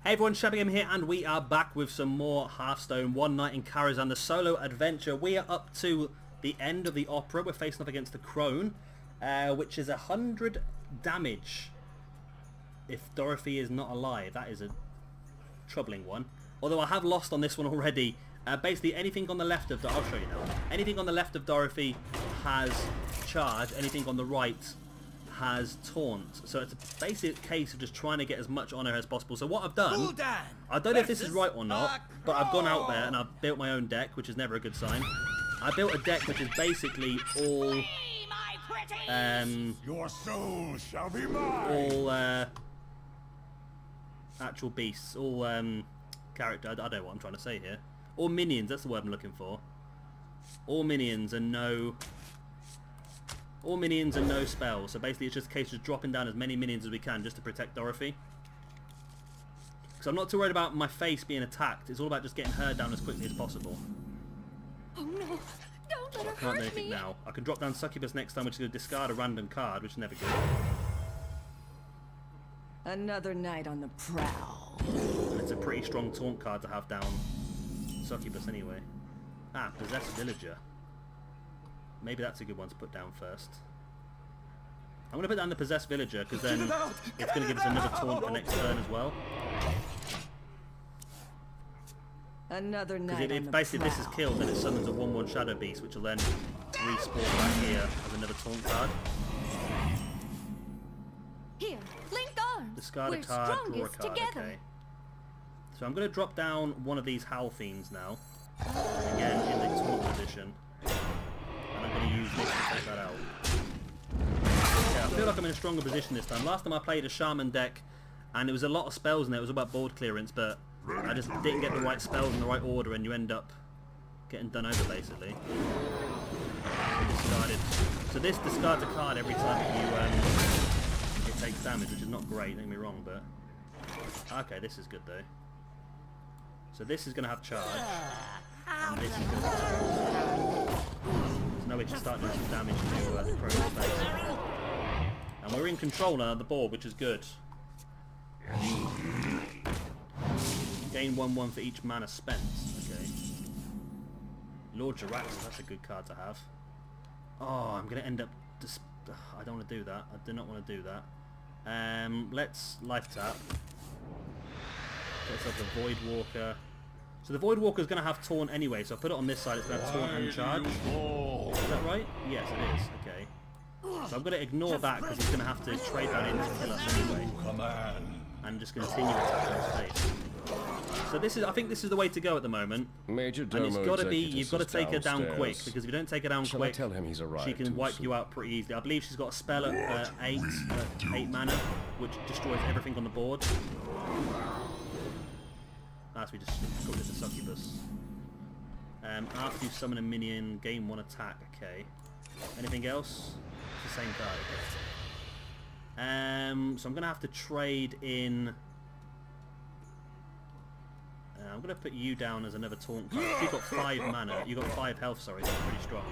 Hey everyone, Shabby here, and we are back with some more Hearthstone One Night in Karazhan, the solo adventure. We are up to the end of the opera. We're facing off against the Crone, which is 100 damage if Dorothy is not alive. That is a troubling one. Although I have lost on this one already. Basically anything on the left of I'll show you now. Anything on the left of Dorothy has charge, anything on the right has taunt, so it's a basic case of just trying to get as much on her as possible. So what I've done, I don't know if this is right or not, but I've gone out there and I've built my own deck, which is never a good sign. I built a deck which is basically all your soul shall be mine. all actual beasts, all character, I don't know what I'm trying to say here. All minions, that's the word I'm looking for. All minions and no spells. So basically it's just a case of dropping down as many minions as we can just to protect Dorothy. Because I'm not too worried about my face being attacked. It's all about just getting her down as quickly as possible. Oh no, don't let her I can't do hurt anything me. now. I can drop down Succubus next time, which is going to discard a random card, which is never good. Another night on the prowl. And it's a pretty strong taunt card to have down Succubus anyway. Ah, Possessed Villager. Maybe that's a good one to put down first. I'm going to put down the Possessed Villager because then it's going to give us another taunt for next turn as well. Another night on the Basically prowl. this is killed, then it summons a 1/1 Shadow Beast, which will then respawn back here as another taunt card. Here, link arms. Discard a We're card, draw a strongest card. together. Okay. So I'm going to drop down one of these Howl Fiends now. Again, in the taunt position. And I'm going to use this to take that out. Okay, I feel like I'm in a stronger position this time. Last time I played a Shaman deck, and there was a lot of spells in there. It was about board clearance, but I just didn't get the right spells in the right order, and you end up getting done over, basically. Discarded. So this discards a card every time it takes damage, which is not great, don't get me wrong, but... Okay, this is good, though. So this is going to have charge, and this is going to have charge. So now we can start doing some damage to the Crone's face. And we're in control now of the board, which is good. Gain 1/1 for each mana spent. Okay. Lord Jaraxxus, that's a good card to have. Oh, I'm going to end up... I don't want to do that. I do not want to do that. Let's life tap. Let's have the Void Walker. So the Void Walker is going to have taunt anyway, so I put it on this side, it's going to have taunt and charge. Is that right? Yes, it is. Okay. So I'm going to ignore that because he's going to have to trade that in to kill us anyway. And just continue attacking his face. So this is, I think this is the way to go at the moment. Major And it's got to be, you've got to take her down quick, downstairs. because if you don't take her down Shall quick, I tell him he's arrived she can too wipe soon? you out pretty easily. I believe she's got a spell at 8 mana, which destroys everything on the board. As we just got rid of the Succubus. After you summon a minion, gain 1 attack. Okay. Anything else? It's the same card. Okay. So I'm going to have to trade in... I'm going to put you down as another taunt card. You've got 5 mana. You've got 5 health, sorry. That's pretty strong.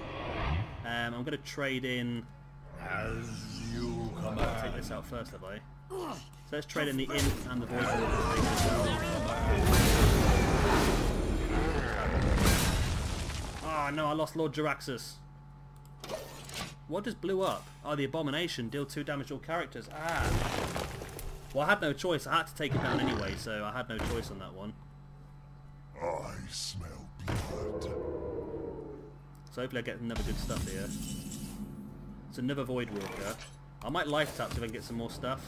I'm going to trade in... As you I'll command. take this out first, have I? So let's trade in the Imp and the Void Walker. Oh no, I lost Lord Jaraxxus. What just blew up? Oh, the Abomination. Deal 2 damage to all characters. Ah. Well, I had no choice. I had to take it down anyway, so I had no choice on that one. I smell blood. So hopefully I get another good stuff here. It's another Void Walker. I might life tap so I can get some more stuff.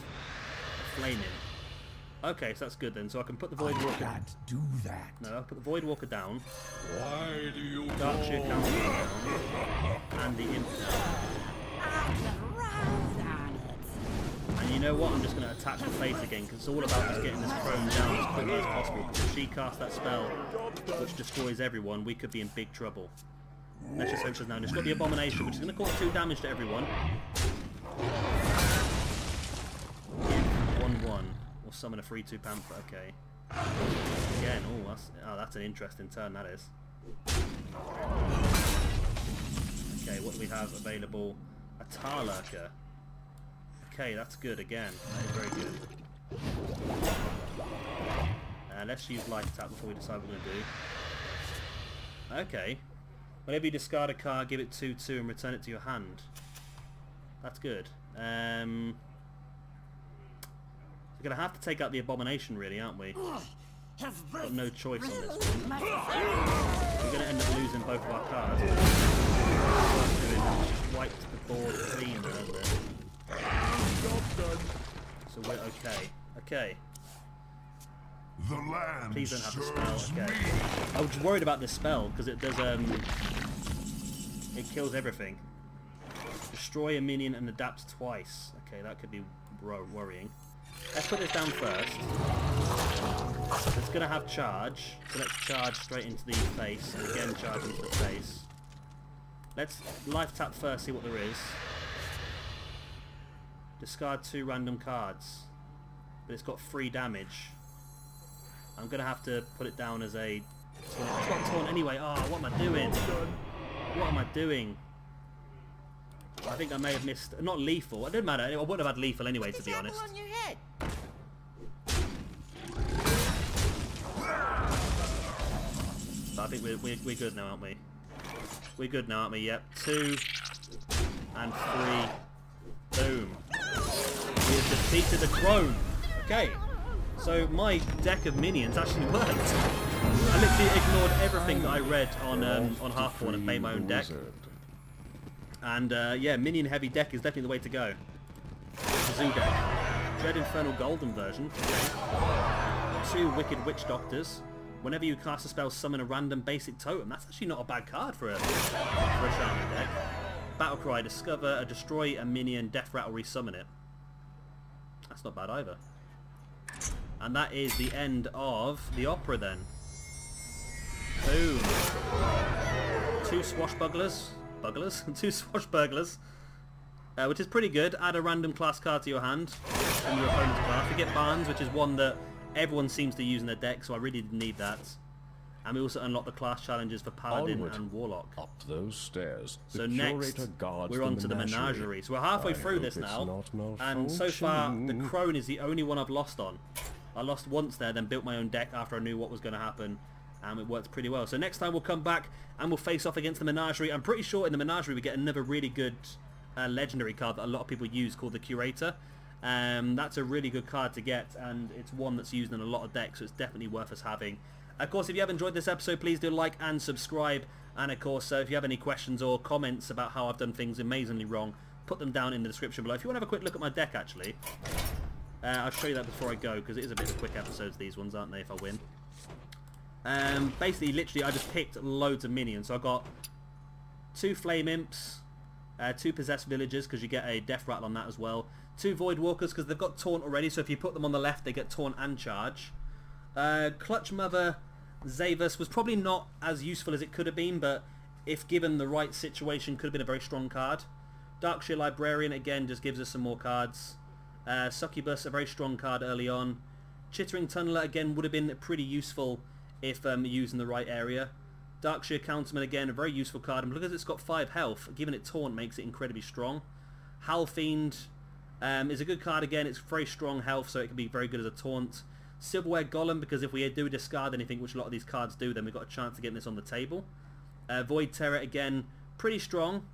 Flaming. Okay, so that's good then. So I can put the Void I Walker... can't do that. No, I'll put the Void Walker down. Why do you Darkshire go? Council down. And the Imp down. And you know what? I'm just going to attach the face again, because it's all about just getting this Crone down as quickly as possible. Because if she casts that spell, which destroys everyone, we could be in big trouble. Let's just hope she's now. She's got the Abomination, which is going to cause 2 damage to everyone. 1/1. Or summon a 3/2 Panther. Okay. Again, that's an interesting turn, that is. Okay, what do we have available? A Tar Lurker. Okay, that's good again. That is very good. Let's use light attack before we decide what we're going to do. Okay. Whenever you discard a card, give it 2/2 and return it to your hand. That's good. We're going to have to take out the abomination, really, aren't we? Got no choice on this one. We're going to end up losing both of our cards. Wiped the board clean, hasn't it? So we're okay. Okay. The land Please don't have the spell. Okay. I was worried about this spell because it does it kills everything. Destroy a minion and adapts twice. Okay, that could be worrying. Let's put this down first. So it's going to have charge. So let's charge straight into the face and again charge into the face. Let's life tap first, see what there is. Discard 2 random cards. But it's got 3 damage. I'm going to have to put it down as a... It's got taunt anyway. Oh, what am I doing? What am I doing? I think I may have missed... Not lethal. It didn't matter. I wouldn't have had lethal anyway, to be honest. On your head. So I think we're good now, aren't we? We're good now, aren't we? Yep. 2 and 3. Boom. We have defeated the Crone. Okay. So my deck of minions actually worked. I literally ignored everything that I read on Hearthstone and made my own deck. And yeah, minion heavy deck is definitely the way to go. Zoo deck. Dread Infernal Golden version. Okay. 2 Wicked Witch Doctors. Whenever you cast a spell, summon a random basic totem. That's actually not a bad card for a shaman deck. Battlecry. Discover, destroy a minion, death rattle, resummon it. That's not bad either. And that is the end of the opera then. Boom. 2 swashbucklers. 2 swashbucklers. Which is pretty good. Add a random class card to your hand from your opponent's class. We get Barnes, which is one that everyone seems to use in their deck, so I really didn't need that. And we also unlock the class challenges for Paladin and Warlock. Up those stairs. So next, we're on to the Menagerie. So we're halfway through this now, and so far, the Crone is the only one I've lost on. I lost once there, then built my own deck after I knew what was going to happen, and it worked pretty well. So next time we'll come back, and we'll face off against the Menagerie. I'm pretty sure in the Menagerie we get another really good legendary card that a lot of people use called the Curator. That's a really good card to get, and it's one that's used in a lot of decks, so it's definitely worth us having. Of course, if you have enjoyed this episode, please do like and subscribe. And of course, if you have any questions or comments about how I've done things amazingly wrong, put them down in the description below. If you want to have a quick look at my deck, actually, I'll show you that before I go, because it is a bit of quick episodes, these ones, aren't they, if I win. Basically, literally, I just picked loads of minions. So I got 2 Flame Imps, 2 Possessed Villagers, because you get a Death Rattle on that as well. 2 Void Walkers, because they've got Taunt already, so if you put them on the left, they get Taunt and Charge. Clutch Mother Zavus was probably not as useful as it could have been, but if given the right situation, could have been a very strong card. Darkshire Librarian, again, just gives us some more cards. Succubus, a very strong card early on. Chittering Tunneler, again, would have been pretty useful if used in the right area. Darkshire Counterman, again, a very useful card, and because it's got 5 health, giving it Taunt makes it incredibly strong. Howlfiend is a good card again, it's very strong health, so it can be very good as a Taunt. Silverware Golem, because if we do discard anything, which a lot of these cards do, then we've got a chance of getting this on the table. Void Terror, again, pretty strong,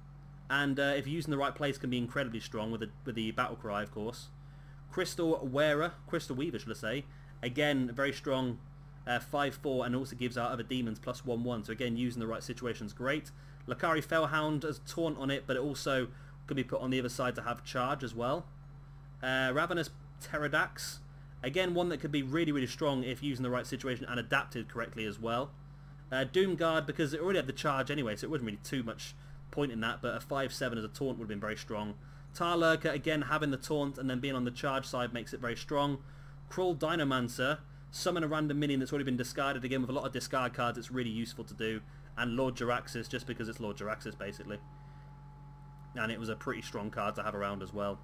and if used in the right place, can be incredibly strong with the Battle Cry, of course. Crystal Weaver, should I say, again, very strong, 5/4, and also gives our other demons +1/1, so again, used in the right situation is great. Lakari Fellhound has Taunt on it, but it also can be put on the other side to have Charge as well. Ravenous Pterodax, again, one that could be really, really strong if used in the right situation and adapted correctly as well. Doomguard, because it already had the Charge anyway, so it wasn't really too much point in that, but a 5/7 as a Taunt would have been very strong. Tar Lurker, again, having the Taunt and then being on the Charge side makes it very strong. Cruel Dinomancer, summon a random minion that's already been discarded, again, with a lot of discard cards, it's really useful to do. And Lord Jaraxxus, just because it's Lord Jaraxxus, basically. And it was a pretty strong card to have around as well.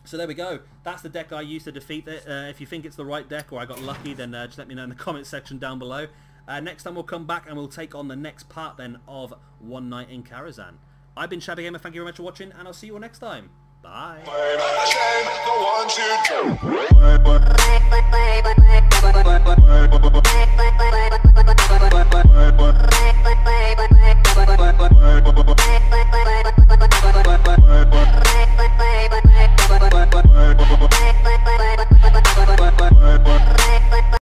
So there we go. That's the deck I used to defeat it. If you think it's the right deck or I got lucky, then just let me know in the comments section down below. Next time we'll come back and we'll take on the next part then of One Night in Karazhan. I've been Shadow Gamer, thank you very much for watching, and I'll see you all next time. Bye.